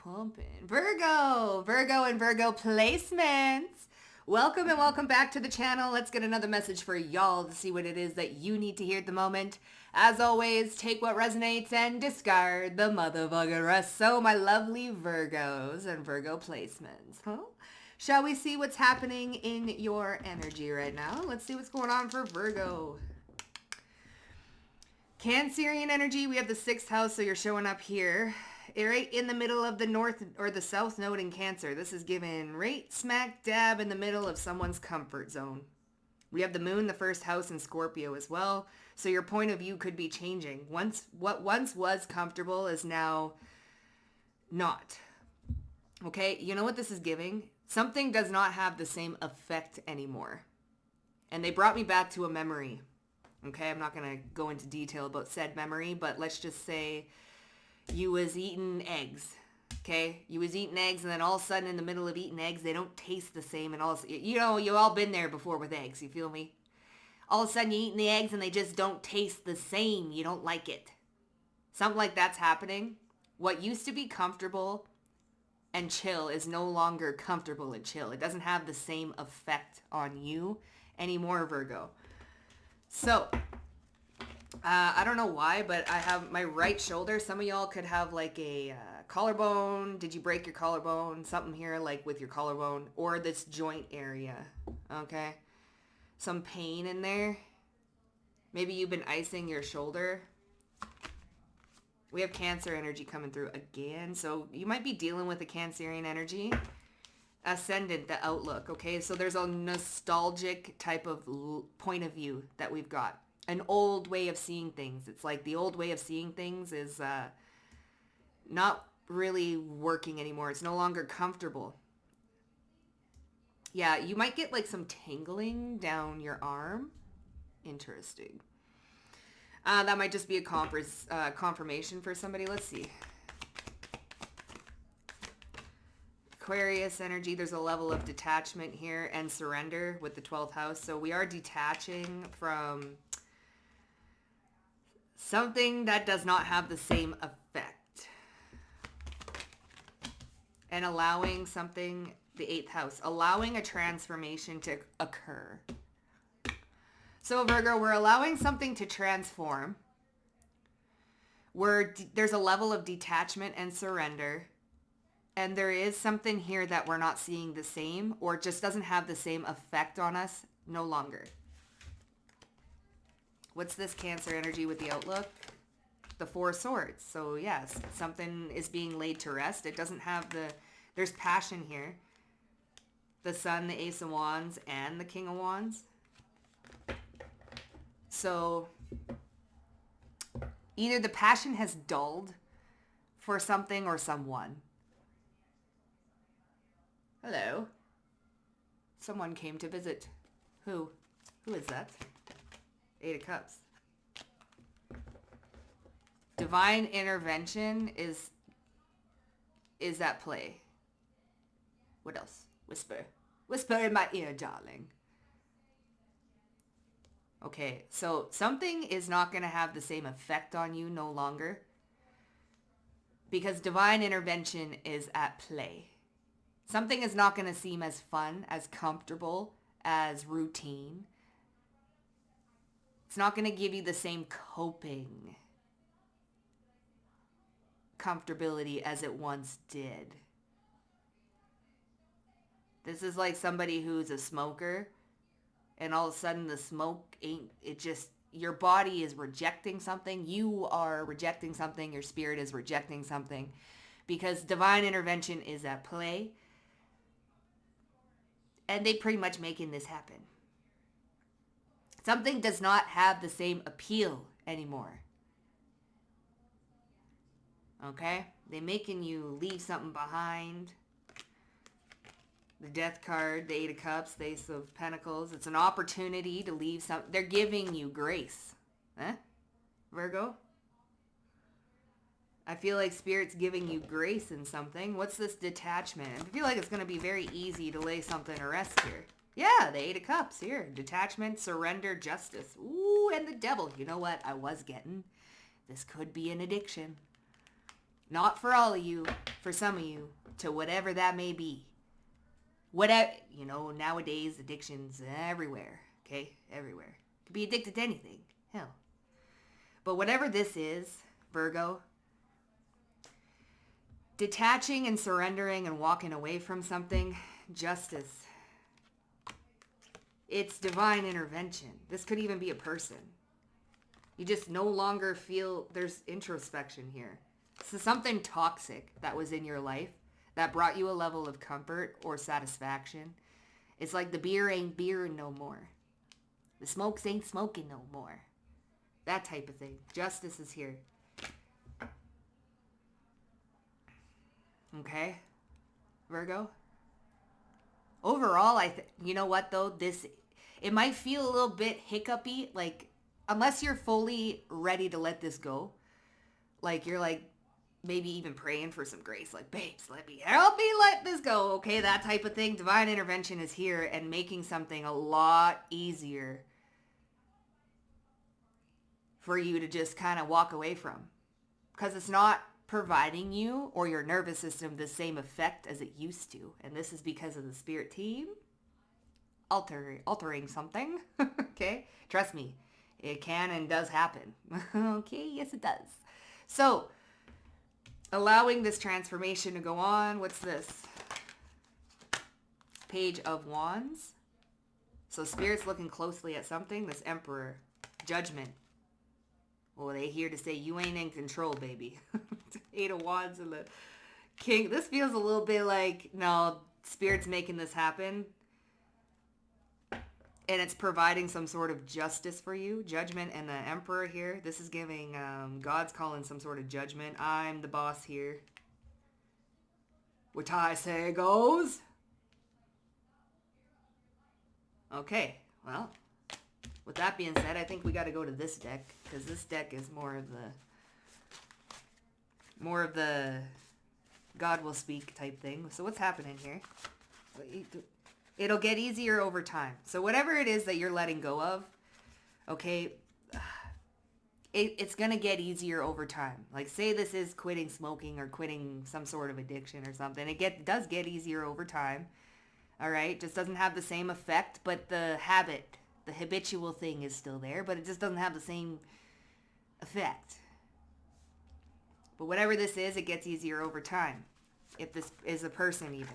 pumping. Virgo and Virgo placements. Welcome and welcome back to the channel. Let's get another message for y'all to see what it is that you need to hear at the moment. As always, take what resonates and discard the motherfucking rest. So my lovely Virgos and Virgo placements, huh? Shall we see what's happening in your energy right now? Let's see what's going on for Virgo. Cancerian energy, we have the 6th house, so you're showing up here. Right in the middle of the north or the south node in Cancer. This is given right smack dab in the middle of someone's comfort zone. We have the moon, the 1st house in Scorpio as well. So your point of view could be changing. What once was comfortable is now not. Okay, you know what this is giving? Something does not have the same effect anymore. And they brought me back to a memory. Okay, I'm not going to go into detail about said memory, but let's just say you was eating eggs, okay? You was eating eggs, and then all of a sudden in the middle of eating eggs, they don't taste the same, and all, you know, you all been there before with eggs, you feel me? All of a sudden you're eating the eggs, and they just don't taste the same. You don't like it. Something like that's happening. What used to be comfortable and chill is no longer comfortable and chill. It doesn't have the same effect on you anymore, Virgo. So, I don't know why, but I have my right shoulder. Some of y'all could have like a collarbone. Did you break your collarbone? Something here like with your collarbone or this joint area. Okay. Some pain in there. Maybe you've been icing your shoulder. We have Cancer energy coming through again. So you might be dealing with a Cancerian energy. Ascendant, the outlook. Okay. So there's a nostalgic type of point of view that we've got. An old way of seeing things. It's like the old way of seeing things is not really working anymore. It's no longer comfortable. Yeah, you might get like some tingling down your arm. Interesting. That might just be a confirmation for somebody. Let's see. Aquarius energy, there's a level of detachment here and surrender with the 12th house. So we are detaching from something that does not have the same effect. And allowing something, the 8th house, allowing a transformation to occur. So Virgo, we're allowing something to transform. There's a level of detachment and surrender. And there is something here that we're not seeing the same or just doesn't have the same effect on us no longer. What's this Cancer energy with the outlook? The 4 swords. So yes, something is being laid to rest. It doesn't have there's passion here. The Sun, the Ace of Wands, and the King of Wands. So either the passion has dulled for something or someone. Hello. Someone came to visit. Who? Who is that? 8 of Cups. Divine intervention is at play. What else? Whisper. Whisper in my ear, darling. Okay, so something is not going to have the same effect on you no longer because divine intervention is at play. Something is not going to seem as fun, as comfortable, as routine. It's not going to give you the same coping comfortability as it once did. This is like somebody who's a smoker and all of a sudden the smoke your body is rejecting something. You are rejecting something. Your spirit is rejecting something because divine intervention is at play. And they pretty much making this happen. Something does not have the same appeal anymore. Okay? They're making you leave something behind. The Death card, the 8 of Cups, the Ace of Pentacles. It's an opportunity to leave something. They're giving you grace. Huh? Virgo? I feel like Spirit's giving you grace in something. What's this detachment? I feel like it's going to be very easy to lay something to rest here. Yeah, the 8 of Cups here. Detachment, surrender, justice. Ooh, and the Devil. You know what I was getting? This could be an addiction. Not for all of you, for some of you, to whatever that may be. Whatever, nowadays addictions everywhere, okay? Everywhere. Could be addicted to anything. Hell. But whatever this is, Virgo, detaching and surrendering and walking away from something, justice. It's divine intervention. This could even be a person. You just no longer feel there's introspection here. So something toxic that was in your life that brought you a level of comfort or satisfaction. It's like the beer ain't beer no more. The smokes ain't smoking no more. That type of thing. Justice is here. Okay? Virgo? Overall, you know what though? It might feel a little bit hiccupy, like, unless you're fully ready to let this go. Like, you're like, maybe even praying for some grace, like, babes, help me let this go, okay? That type of thing. Divine intervention is here and making something a lot easier for you to just kind of walk away from. Because it's not providing you or your nervous system the same effect as it used to. And this is because of the spirit team altering something, okay? Trust me, it can and does happen. Okay, yes it does. So, allowing this transformation to go on. What's this? Page of Wands. So Spirit's looking closely at something. This Emperor. Judgment. Well, they here to say you ain't in control, baby. 8 of Wands and the King. This feels a little bit like, no, Spirit's making this happen. And it's providing some sort of justice for you. Judgment and the Emperor here. This is giving, God's calling some sort of judgment. I'm the boss here. What I say goes. Okay, well, with that being said, I think we got to go to this deck. Because this deck is more of the God will speak type thing. So what's happening here? It'll get easier over time. So whatever it is that you're letting go of, okay, it's going to get easier over time. Like say this is quitting smoking or quitting some sort of addiction or something. It does get easier over time. All right. Just doesn't have the same effect, but the habit, the habitual thing is still there, but it just doesn't have the same effect. But whatever this is, it gets easier over time. If this is a person even,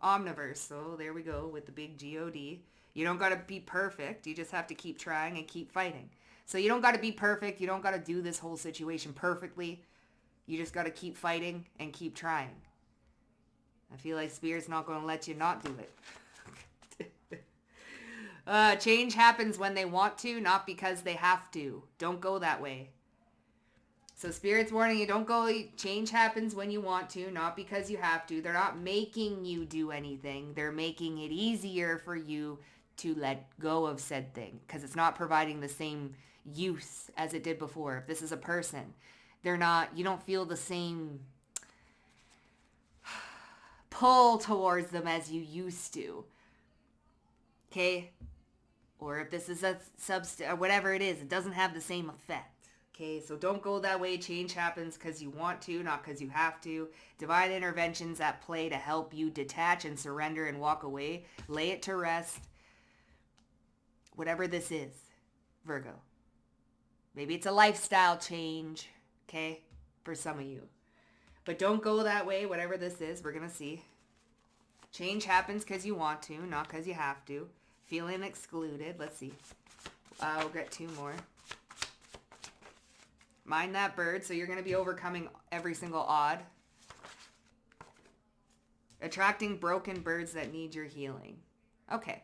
omniverse. So there we go with the big God. You don't got to be perfect. You just have to keep trying and keep fighting. So you don't got to be perfect. You don't got to do this whole situation perfectly. You just got to keep fighting and keep trying. I feel like Spirit's not going to let you not do it. Change happens when they want to, not because they have to. Don't go that way. So Spirit's warning you, don't go, change happens when you want to, not because you have to. They're not making you do anything. They're making it easier for you to let go of said thing because it's not providing the same use as it did before. If this is a person, you don't feel the same pull towards them as you used to. Okay? Or if this is a substance, or whatever it is, it doesn't have the same effect. Okay, so don't go that way. Change happens because you want to, not because you have to. Divine interventions at play to help you detach and surrender and walk away. Lay it to rest. Whatever this is, Virgo. Maybe it's a lifestyle change, okay, for some of you. But don't go that way, whatever this is. We're going to see. Change happens because you want to, not because you have to. Feeling excluded. Let's see. I'll get 2 more. Mind that bird. So you're going to be overcoming every single odd. Attracting broken birds that need your healing. Okay.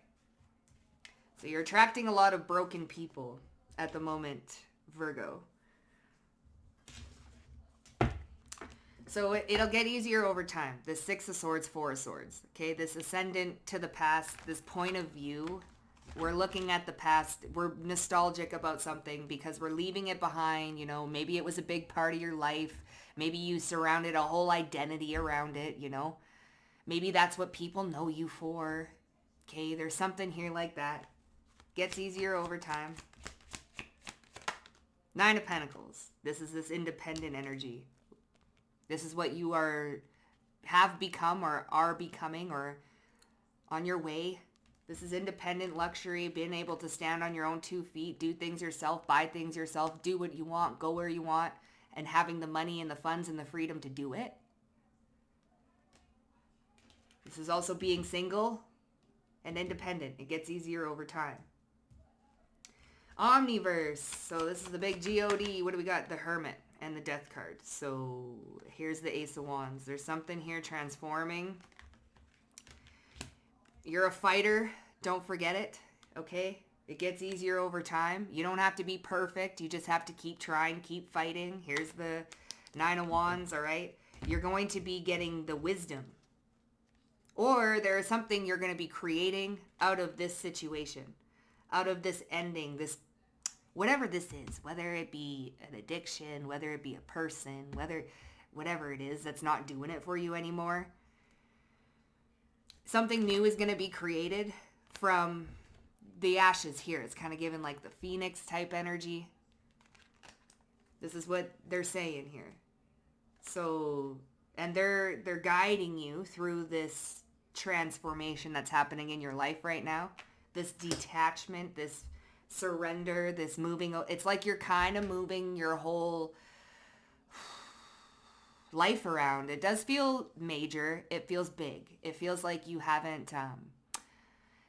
So you're attracting a lot of broken people at the moment, Virgo. So it'll get easier over time. The 6 of Swords, 4 of Swords. Okay, this ascendant to the past, this point of view. We're looking at the past. We're nostalgic about something because we're leaving it behind. Maybe it was a big part of your life. Maybe you surrounded a whole identity around it, Maybe that's what people know you for. Okay, there's something here like that. Gets easier over time. 9 of Pentacles. This is this independent energy. This is what you have become or are becoming or on your way. This is independent luxury, being able to stand on your own 2 feet, do things yourself, buy things yourself, do what you want, go where you want, and having the money and the funds and the freedom to do it. This is also being single and independent. It gets easier over time. Omniverse. So this is the big God. What do we got? The Hermit and the Death card. So here's the Ace of Wands. There's something here transforming. You're a fighter. Don't forget it. Okay? It gets easier over time. You don't have to be perfect. You just have to keep trying, keep fighting. Here's the 9 of Wands, all right? You're going to be getting the wisdom. Or there is something you're going to be creating out of this situation, out of this ending, this, whatever this is, whether it be an addiction, whether it be a person, whatever it is that's not doing it for you anymore. Something new is going to be created from the ashes here. It's kind of given like the phoenix type energy. This is what they're saying here. So, and they're guiding you through this transformation that's happening in your life right now. This detachment, this surrender, this moving. It's like you're kind of moving your whole life around. It does feel major. It feels big. It feels like you haven't,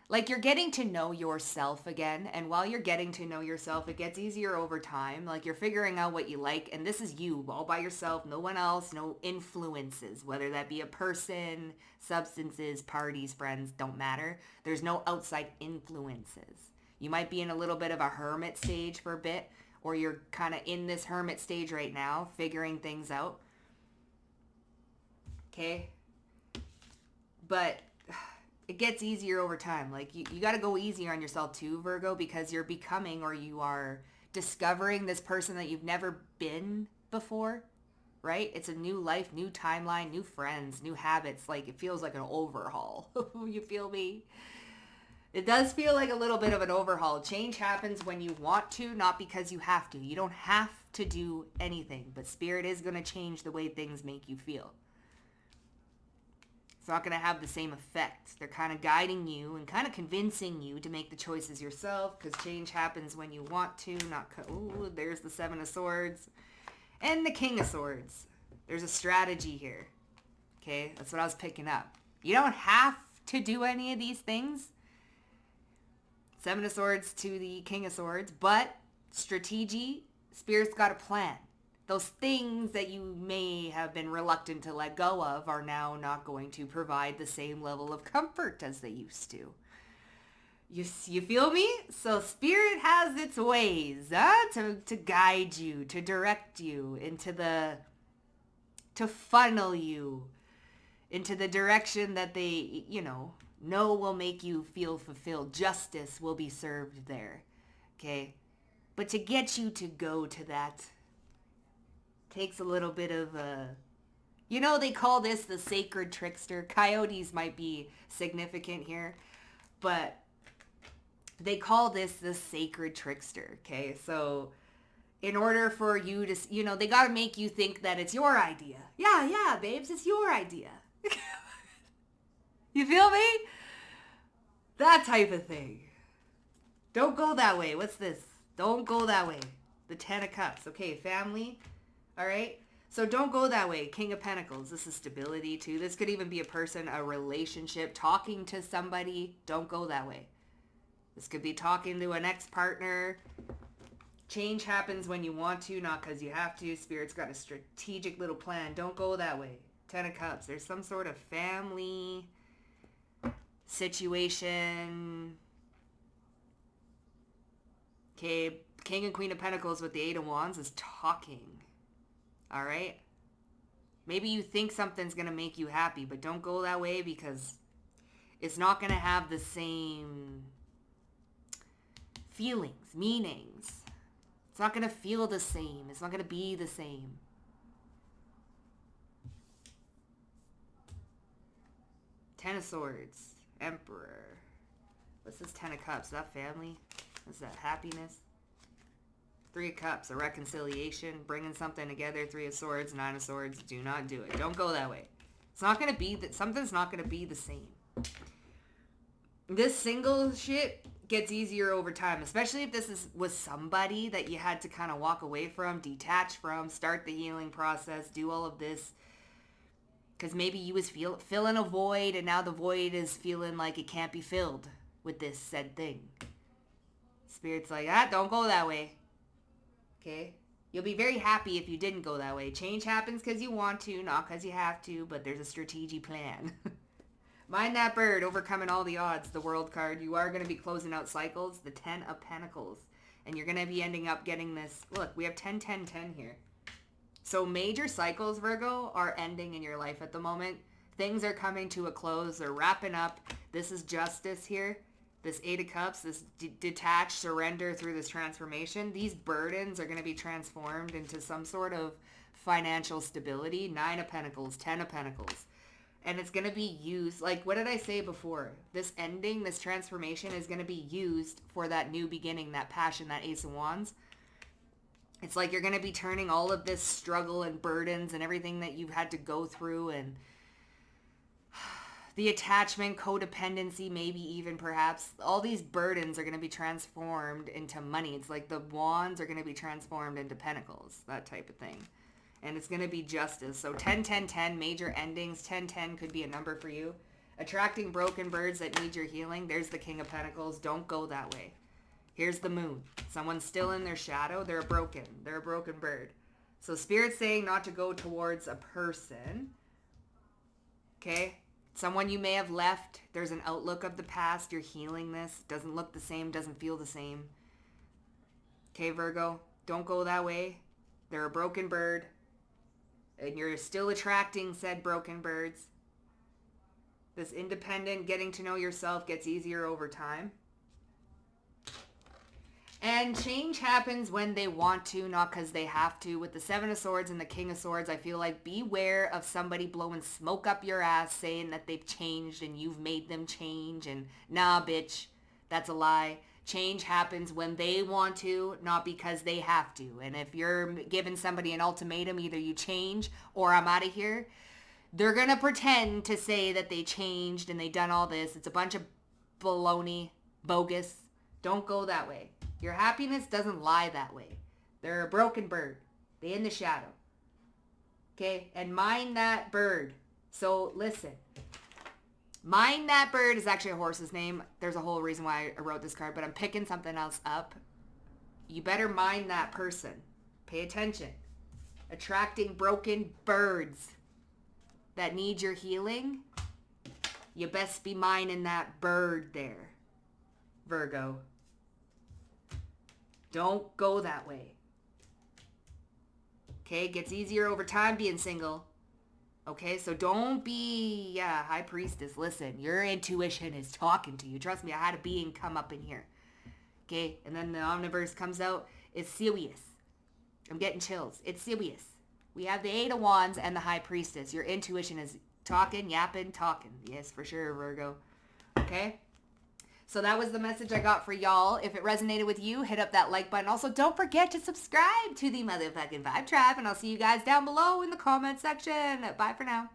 like you're getting to know yourself again. And while you're getting to know yourself, it gets easier over time. Like you're figuring out what you like. And this is you all by yourself. No one else, no influences, whether that be a person, substances, parties, friends, don't matter. There's no outside influences. You might be in a little bit of a hermit stage for a bit, or you're kind of in this hermit stage right now, figuring things out. Okay? But it gets easier over time. Like you got to go easier on yourself too, Virgo, because you're becoming or you are discovering this person that you've never been before, right? It's a new life, new timeline, new friends, new habits. Like it feels like an overhaul. You feel me? It does feel like a little bit of an overhaul. Change happens when you want to, not because you have to. You don't have to do anything, but Spirit is going to change the way things make you feel. It's not going to have the same effect. They're kind of guiding you and kind of convincing you to make the choices yourself, because change happens when you want to, not... Ooh, there's the 7 of Swords and the King of Swords. There's a strategy here. Okay, that's what I was picking up. You don't have to do any of these things. 7 of Swords to the King of Swords, but strategy, Spirit's got a plan. Those things that you may have been reluctant to let go of are now not going to provide the same level of comfort as they used to. You feel me? So Spirit has its ways to guide you, to direct you to funnel you into the direction that they, know will make you feel fulfilled. Justice will be served there. Okay? But to get you to go to that takes a little bit of they call this the sacred trickster. Coyotes might be significant here, but they call this the sacred trickster. Okay, so in order for you to, they got to make you think that it's your idea. Yeah, babes, it's your idea. You feel me? That type of thing. Don't go that way. What's this? Don't go that way. The 10 of Cups. Okay, family. All right? So don't go that way. King of Pentacles. This is stability too. This could even be a person, a relationship, talking to somebody. Don't go that way. This could be talking to an ex-partner. Change happens when you want to, not because you have to. Spirit's got a strategic little plan. Don't go that way. 10 of Cups. There's some sort of family situation. Okay, King and Queen of Pentacles with the 8 of Wands is talking. All right? Maybe you think something's going to make you happy, but don't go that way because it's not going to have the same feelings, meanings. It's not going to feel the same. It's not going to be the same. Ten of Swords, Emperor. What's this 10 of Cups? Is that family? Is that happiness? Three of Cups, a reconciliation, bringing something together. Three of Swords, Nine of Swords. Do not do it. Don't go that way. It's not going to be that. Something's not going to be the same. This single shit gets easier over time, especially if this was somebody that you had to kind of walk away from, detach from, start the healing process, do all of this. Because maybe you was filling a void, and now the void is feeling like it can't be filled with this said thing. Spirit's like, don't go that way. Okay? You'll be very happy if you didn't go that way. Change happens because you want to, not because you have to, but there's a strategic plan. Mind that bird, overcoming all the odds, the World card. You are going to be closing out cycles, the 10 of Pentacles. And you're going to be ending up getting this. Look, we have 10, 10, 10 here. So major cycles, Virgo, are ending in your life at the moment. Things are coming to a close. They're wrapping up. This is justice here. This Eight of Cups, this detached surrender through this transformation. These burdens are going to be transformed into some sort of financial stability. 9 of Pentacles, 10 of Pentacles. And it's going to be used, like, what did I say before? This ending, this transformation is going to be used for that new beginning, that passion, that Ace of Wands. It's like you're going to be turning all of this struggle and burdens and everything that you've had to go through, and the attachment, codependency, maybe even perhaps, all these burdens are going to be transformed into money. It's like the wands are going to be transformed into pentacles, that type of thing. And it's going to be justice. So 10, 10, 10, major endings. 10, 10 could be a number for you. Attracting broken birds that need your healing. There's the King of Pentacles. Don't go that way. Here's the moon. Someone's still in their shadow. They're a broken bird. So Spirit's saying not to go towards a person. Okay? Someone you may have left. There's an outlook of the past. You're healing this. Doesn't look the same. Doesn't feel the same. Okay, Virgo? Don't go that way. They're a broken bird. And you're still attracting said broken birds. This independent, getting to know yourself gets easier over time. And change happens when they want to, not because they have to. With the Seven of Swords and the King of Swords, I feel like beware of somebody blowing smoke up your ass saying that they've changed and you've made them change. And nah, bitch, that's a lie. Change happens when they want to, not because they have to. And if you're giving somebody an ultimatum, either you change or I'm out of here, they're going to pretend to say that they changed and they done all this. It's a bunch of baloney, bogus. Don't go that way. Your happiness doesn't lie that way. They're a broken bird. They in the shadow. Okay? And mind that bird. So listen. Mind that bird is actually a horse's name. There's a whole reason why I wrote this card, but I'm picking something else up. You better mind that person. Pay attention. Attracting broken birds that need your healing. You best be minding that bird there, Virgo. Don't go that way. Okay, it gets easier over time being single. Okay, so don't be, High Priestess. Listen, your intuition is talking to you. Trust me, I had a being come up in here. Okay, and then the Omniverse comes out. It's serious. I'm getting chills. It's serious. We have the Eight of Wands and the High Priestess. Your intuition is talking, yapping, talking. Yes, for sure, Virgo. Okay? So that was the message I got for y'all. If it resonated with you, hit up that like button. Also, don't forget to subscribe to the motherfucking Vibe Tribe, and I'll see you guys down below in the comment section. Bye for now.